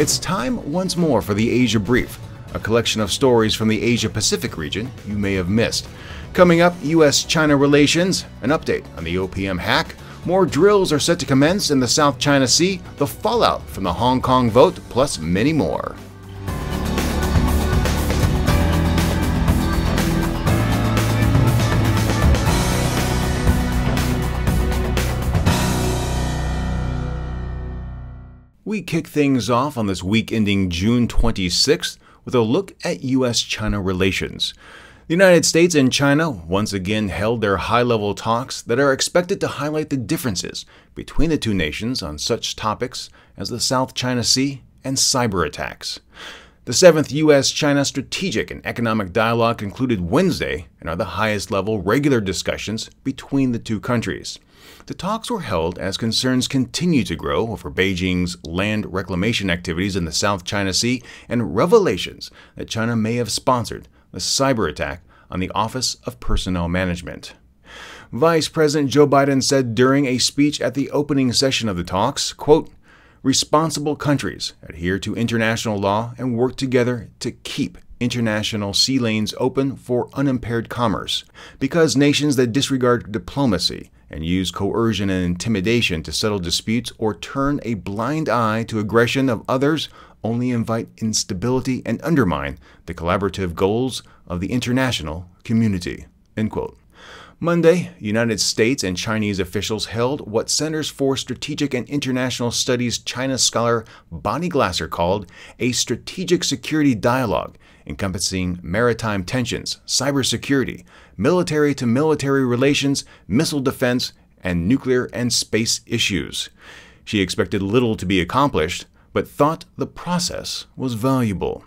It's time once more for the Asia Brief, a collection of stories from the Asia-Pacific region you may have missed. Coming up, U.S.-China relations, an update on the OPM hack, more drills are set to commence in the South China Sea, the fallout from the Hong Kong vote, plus many more. We kick things off on this week ending June 26th with a look at U.S.-China relations. The United States and China once again held their high-level talks that are expected to highlight the differences between the two nations on such topics as the South China Sea and cyber attacks. The 7th U.S.-China Strategic and Economic Dialogue concluded Wednesday and are the highest-level regular discussions between the two countries. The talks were held as concerns continue to grow over Beijing's land reclamation activities in the South China Sea and revelations that China may have sponsored the cyber attack on the Office of Personnel Management. Vice President Joe Biden said during a speech at the opening session of the talks, quote, "Responsible countries adhere to international law and work together to keep international sea lanes open for unimpaired commerce, because nations that disregard diplomacy and use coercion and intimidation to settle disputes or turn a blind eye to aggression of others only invite instability and undermine the collaborative goals of the international community." End quote. Monday, United States and Chinese officials held what Centers for Strategic and International Studies China scholar Bonnie Glasser called a strategic security dialogue encompassing maritime tensions, cybersecurity, military-to-military relations, missile defense, and nuclear and space issues. She expected little to be accomplished, but thought the process was valuable.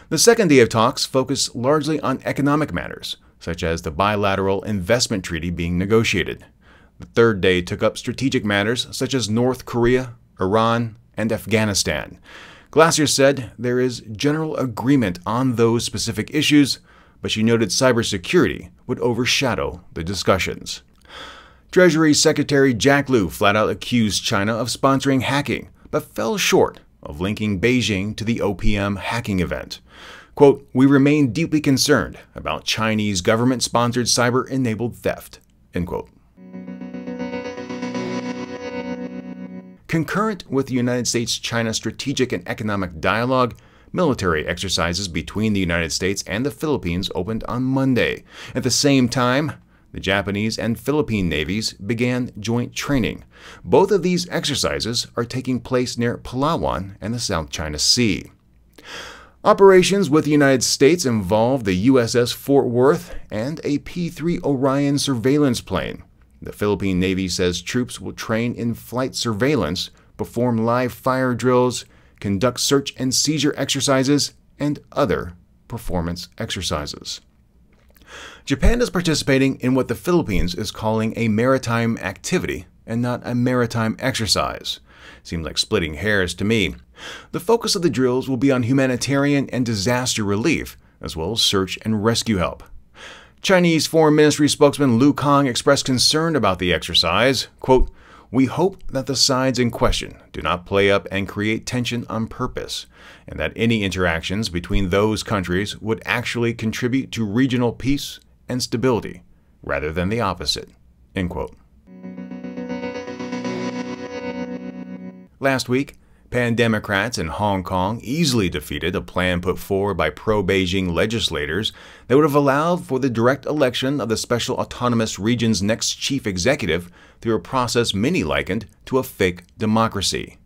The second day of talks focused largely on economic matters, such as the bilateral investment treaty being negotiated. The third day took up strategic matters such as North Korea, Iran, and Afghanistan. Glasser said there is general agreement on those specific issues, but she noted cybersecurity would overshadow the discussions. Treasury Secretary Jack Lew flat out accused China of sponsoring hacking, but fell short of linking Beijing to the OPM hacking event. Quote, "We remain deeply concerned about Chinese government-sponsored cyber-enabled theft." End quote. Concurrent with the United States-China Strategic and Economic Dialogue, military exercises between the United States and the Philippines opened on Monday. At the same time, the Japanese and Philippine navies began joint training. Both of these exercises are taking place near Palawan and the South China Sea. Operations with the United States involved the USS Fort Worth and a P-3 Orion surveillance plane. The Philippine Navy says troops will train in flight surveillance, perform live fire drills, conduct search and seizure exercises, and other performance exercises. Japan is participating in what the Philippines is calling a maritime activity and not a maritime exercise. Seems like splitting hairs to me. The focus of the drills will be on humanitarian and disaster relief, as well as search and rescue help. Chinese Foreign Ministry spokesman Lu Kang expressed concern about the exercise. Quote, "We hope that the sides in question do not play up and create tension on purpose, and that any interactions between those countries would actually contribute to regional peace and stability, rather than the opposite." End quote. Last week, Pan-Democrats in Hong Kong easily defeated a plan put forward by pro-Beijing legislators that would have allowed for the direct election of the Special Autonomous Region's next chief executive through a process many likened to a fake democracy.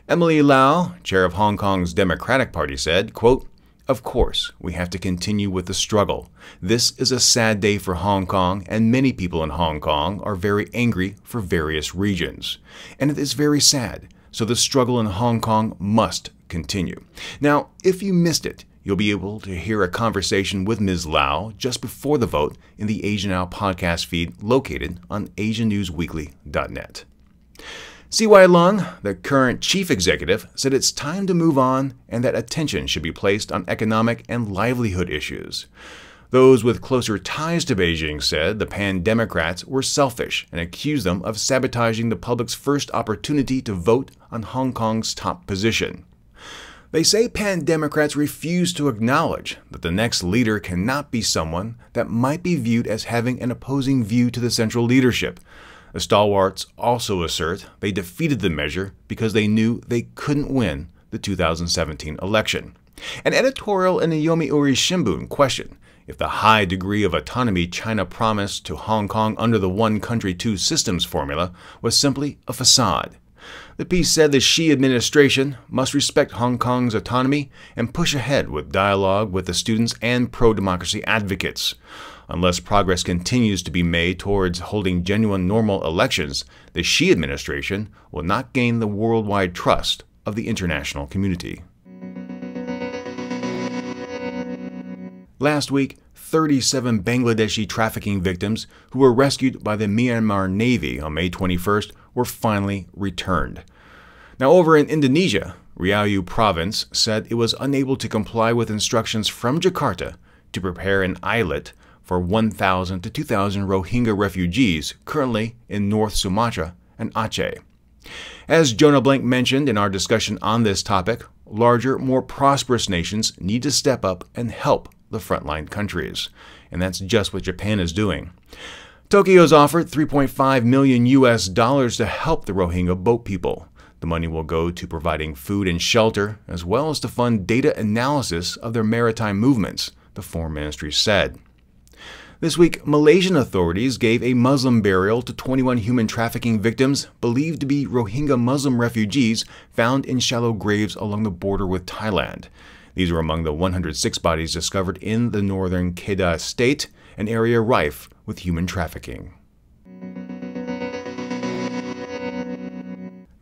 Emily Lau, chair of Hong Kong's Democratic Party, said, quote, "Of course, we have to continue with the struggle. This is a sad day for Hong Kong, and many people in Hong Kong are very angry for various reasons. And it is very sad. So the struggle in Hong Kong must continue." Now, if you missed it, you'll be able to hear a conversation with Ms. Lau just before the vote in the Asia Now podcast feed located on asianewsweekly.net. C.Y. Leung, the current chief executive, said it's time to move on and that attention should be placed on economic and livelihood issues. Those with closer ties to Beijing said the Pan-Democrats were selfish and accused them of sabotaging the public's first opportunity to vote on Hong Kong's top position. They say pan-Democrats refuse to acknowledge that the next leader cannot be someone that might be viewed as having an opposing view to the central leadership. The stalwarts also assert they defeated the measure because they knew they couldn't win the 2017 election. An editorial in the Yomiuri Shimbun questioned if the high degree of autonomy China promised to Hong Kong under the one country, two systems formula was simply a facade. The piece said the Xi administration must respect Hong Kong's autonomy and push ahead with dialogue with the students and pro-democracy advocates. Unless progress continues to be made towards holding genuine normal elections, the Xi administration will not gain the worldwide trust of the international community. Last week, 37 Bangladeshi trafficking victims who were rescued by the Myanmar Navy on May 21st were finally returned. Now, over in Indonesia, Riau Province said it was unable to comply with instructions from Jakarta to prepare an islet for 1,000 to 2,000 Rohingya refugees currently in North Sumatra and Aceh. As Jonah Blank mentioned in our discussion on this topic, larger, more prosperous nations need to step up and help the frontline countries. And that's just what Japan is doing. Tokyo's offered $3.5 million to help the Rohingya boat people. The money will go to providing food and shelter, as well as to fund data analysis of their maritime movements, the Foreign Ministry said. This week, Malaysian authorities gave a Muslim burial to 21 human trafficking victims believed to be Rohingya Muslim refugees found in shallow graves along the border with Thailand. These are among the 106 bodies discovered in the northern Kedah state, an area rife with human trafficking.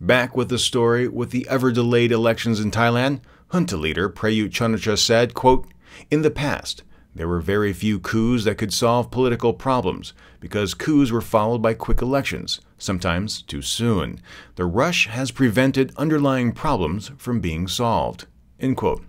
Back with the story with the ever-delayed elections in Thailand, junta leader Prayut Chan-o-cha said, quote, "In the past, there were very few coups that could solve political problems because coups were followed by quick elections, sometimes too soon. The rush has prevented underlying problems from being solved." End quote.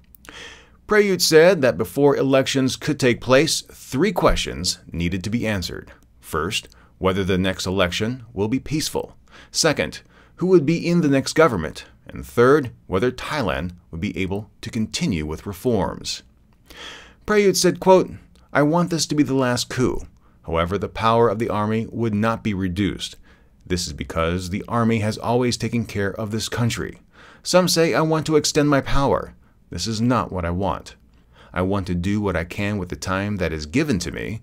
Prayut said that before elections could take place, 3 questions needed to be answered. First, whether the next election will be peaceful. Second, who would be in the next government. And third, whether Thailand would be able to continue with reforms. Prayut said, quote, "I want this to be the last coup. However, the power of the army would not be reduced. This is because the army has always taken care of this country. Some say I want to extend my power. This is not what I want. I want to do what I can with the time that is given to me.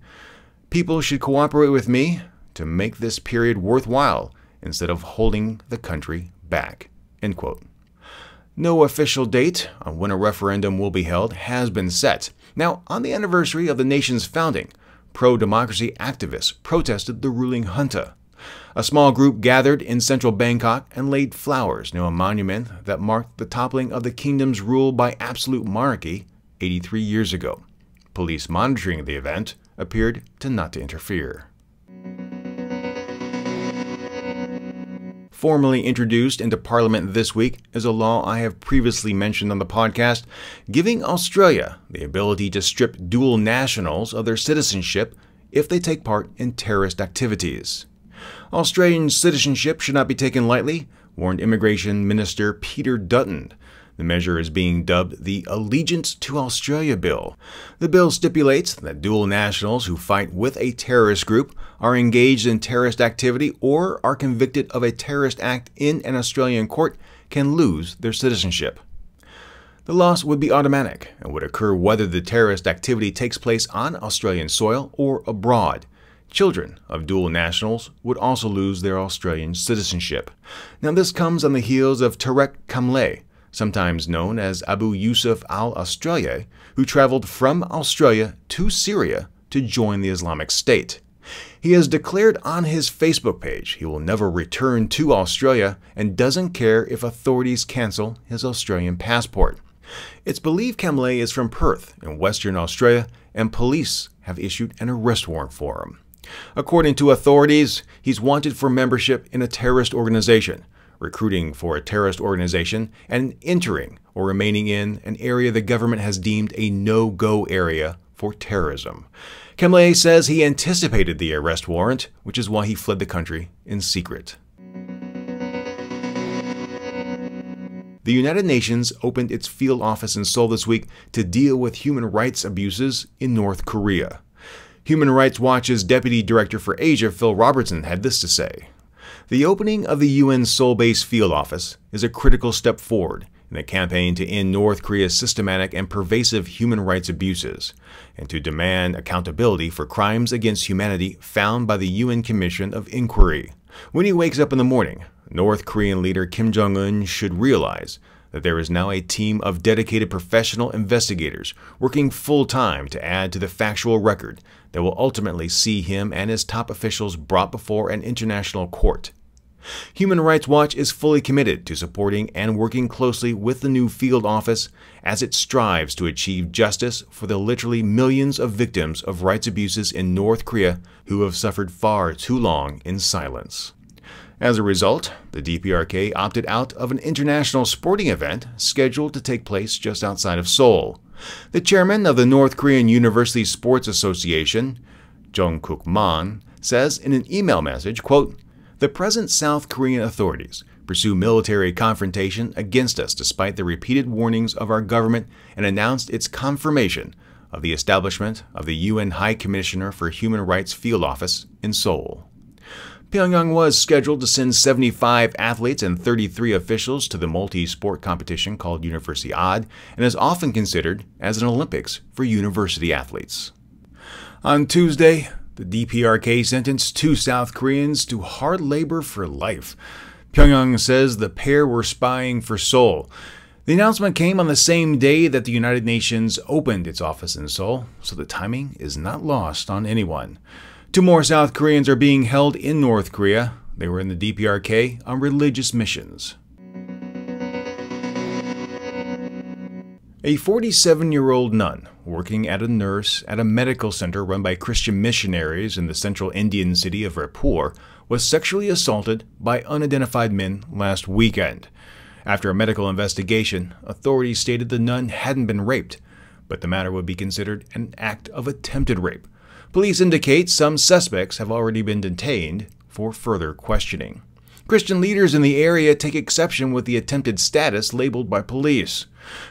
People should cooperate with me to make this period worthwhile instead of holding the country back." End quote. No official date on when a referendum will be held has been set. Now, on the anniversary of the nation's founding, pro-democracy activists protested the ruling junta. A small group gathered in central Bangkok and laid flowers near a monument that marked the toppling of the kingdom's rule by absolute monarchy 83 years ago. Police monitoring the event appeared to not interfere. Formally introduced into Parliament this week is a law I have previously mentioned on the podcast, giving Australia the ability to strip dual nationals of their citizenship if they take part in terrorist activities. Australian citizenship should not be taken lightly, warned Immigration Minister Peter Dutton. The measure is being dubbed the Allegiance to Australia Bill. The bill stipulates that dual nationals who fight with a terrorist group, are engaged in terrorist activity, or are convicted of a terrorist act in an Australian court can lose their citizenship. The loss would be automatic and would occur whether the terrorist activity takes place on Australian soil or abroad. Children of dual nationals would also lose their Australian citizenship. Now, this comes on the heels of Tarek Kamle, sometimes known as Abu Yusuf al-Australia, who traveled from Australia to Syria to join the Islamic State. He has declared on his Facebook page he will never return to Australia and doesn't care if authorities cancel his Australian passport. It's believed Kamle is from Perth in Western Australia, and police have issued an arrest warrant for him. According to authorities, he's wanted for membership in a terrorist organization, recruiting for a terrorist organization, and entering or remaining in an area the government has deemed a no-go area for terrorism. Kamle says he anticipated the arrest warrant, which is why he fled the country in secret. the United Nations opened its field office in Seoul this week to deal with human rights abuses in North Korea. Human Rights Watch's Deputy Director for Asia, Phil Robertson, had this to say: "The opening of the UN Seoul-based field office is a critical step forward in the campaign to end North Korea's systematic and pervasive human rights abuses, and to demand accountability for crimes against humanity found by the UN Commission of Inquiry. When he wakes up in the morning, North Korean leader Kim Jong-un should realize that there is now a team of dedicated professional investigators working full-time to add to the factual record that will ultimately see him and his top officials brought before an international court." Human Rights Watch is fully committed to supporting and working closely with the new field office as it strives to achieve justice for the literally millions of victims of rights abuses in North Korea who have suffered far too long in silence. As a result, the DPRK opted out of an international sporting event scheduled to take place just outside of Seoul. The chairman of the North Korean University Sports Association, Jung-Kook Man, says in an email message, quote, "The present South Korean authorities pursue military confrontation against us despite the repeated warnings of our government, and announced its confirmation of the establishment of the UN High Commissioner for Human Rights Field Office in Seoul." Pyongyang was scheduled to send 75 athletes and 33 officials to the multi-sport competition called Universiade, and is often considered as an Olympics for university athletes. On Tuesday, the DPRK sentenced 2 South Koreans to hard labor for life. Pyongyang says the pair were spying for Seoul. The announcement came on the same day that the United Nations opened its office in Seoul, so the timing is not lost on anyone. 2 more South Koreans are being held in North Korea. They were in the DPRK on religious missions. A 47-year-old nun working as a nurse at a medical center run by Christian missionaries in the central Indian city of Raipur was sexually assaulted by unidentified men last weekend. After a medical investigation, authorities stated the nun hadn't been raped, but the matter would be considered an act of attempted rape. Police indicate some suspects have already been detained for further questioning. Christian leaders in the area take exception with the attempted status labeled by police.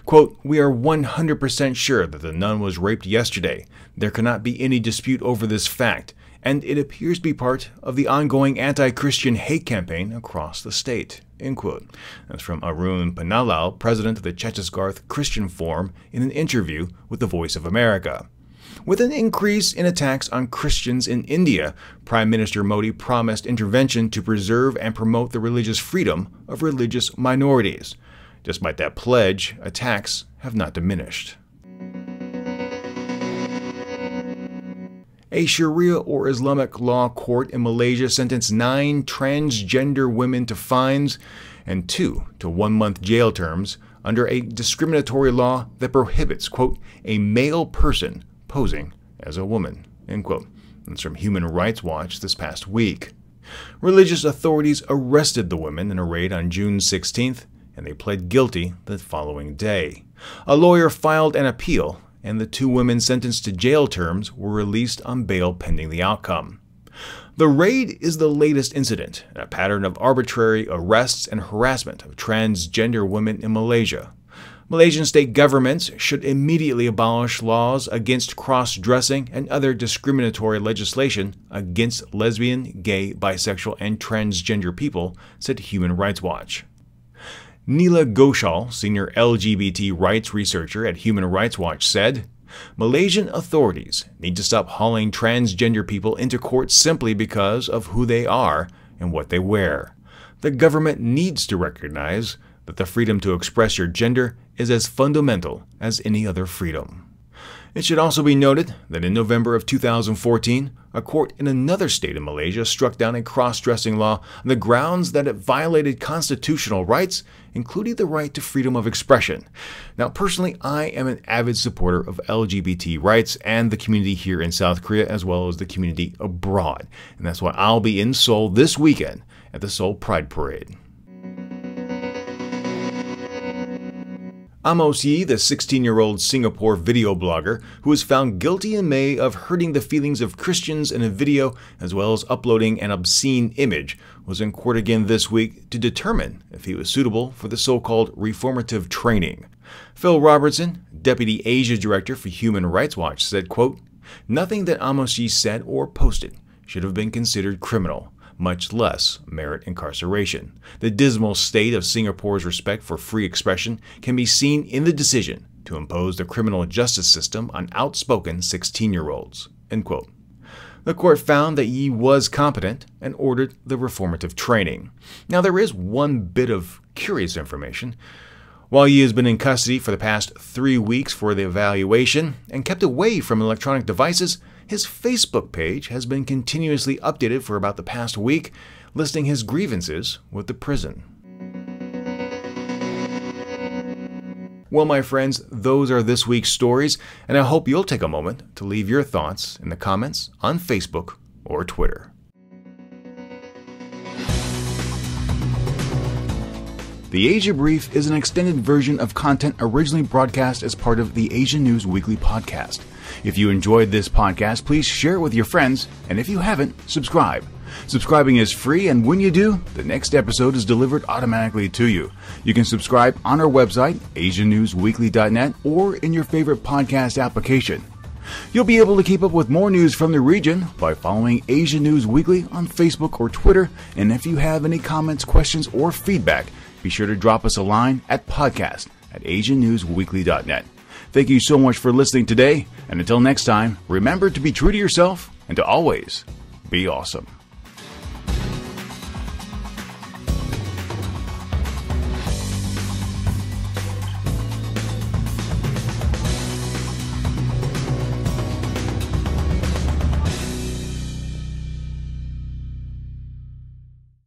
Quote, "We are 100% sure that the nun was raped yesterday. There cannot be any dispute over this fact, and it appears to be part of the ongoing anti-Christian hate campaign across the state." End quote. That's from Arun Panalal, president of the Chhattisgarh Christian Forum, in an interview with The Voice of America. With an increase in attacks on Christians in India, Prime Minister Modi promised intervention to preserve and promote the religious freedom of religious minorities. Despite that pledge, attacks have not diminished. A Sharia or Islamic law court in Malaysia sentenced 9 transgender women to fines and 2 to 1-month jail terms under a discriminatory law that prohibits, quote, "a male person posing as a woman," end quote. That's from Human Rights Watch this past week. Religious authorities arrested the women in a raid on June 16th, and they pled guilty the following day. A lawyer filed an appeal, and the 2 women sentenced to jail terms were released on bail pending the outcome. The raid is the latest incident in a pattern of arbitrary arrests and harassment of transgender women in Malaysia. Malaysian state governments should immediately abolish laws against cross-dressing and other discriminatory legislation against lesbian, gay, bisexual, and transgender people, said Human Rights Watch. Neela Ghoshal, senior LGBT rights researcher at Human Rights Watch, said, "Malaysian authorities need to stop hauling transgender people into court simply because of who they are and what they wear. The government needs to recognize that the freedom to express your gender is as fundamental as any other freedom." It should also be noted that in November of 2014, a court in another state in Malaysia struck down a cross-dressing law on the grounds that it violated constitutional rights, including the right to freedom of expression. Now, personally, I am an avid supporter of LGBT rights and the community here in South Korea, as well as the community abroad. And that's why I'll be in Seoul this weekend at the Seoul Pride Parade. Amos Yee, the 16-year-old Singapore video blogger who was found guilty in May of hurting the feelings of Christians in a video as well as uploading an obscene image, was in court again this week to determine if he was suitable for the so-called reformative training. Phil Robertson, Deputy Asia Director for Human Rights Watch, said, quote, "Nothing that Amos Yee said or posted should have been considered criminal, much less merit incarceration. The dismal state of Singapore's respect for free expression can be seen in the decision to impose the criminal justice system on outspoken 16-year-olds." End quote. The court found that Yee was competent and ordered the reformative training. Now, there is one bit of curious information. While Yee has been in custody for the past 3 weeks for the evaluation and kept away from electronic devices, his Facebook page has been continuously updated for about the past week, listing his grievances with the prison. Well, my friends, those are this week's stories, and I hope you'll take a moment to leave your thoughts in the comments on Facebook or Twitter. The Asia Brief is an extended version of content originally broadcast as part of the Asia News Weekly podcast. If you enjoyed this podcast, please share it with your friends, and if you haven't, subscribe. Subscribing is free, and when you do, the next episode is delivered automatically to you. You can subscribe on our website, asianewsweekly.net, or in your favorite podcast application. You'll be able to keep up with more news from the region by following Asia News Weekly on Facebook or Twitter, and if you have any comments, questions, or feedback, be sure to drop us a line at podcast@asianewsweekly.net. Thank you so much for listening today, and until next time, remember to be true to yourself and to always be awesome.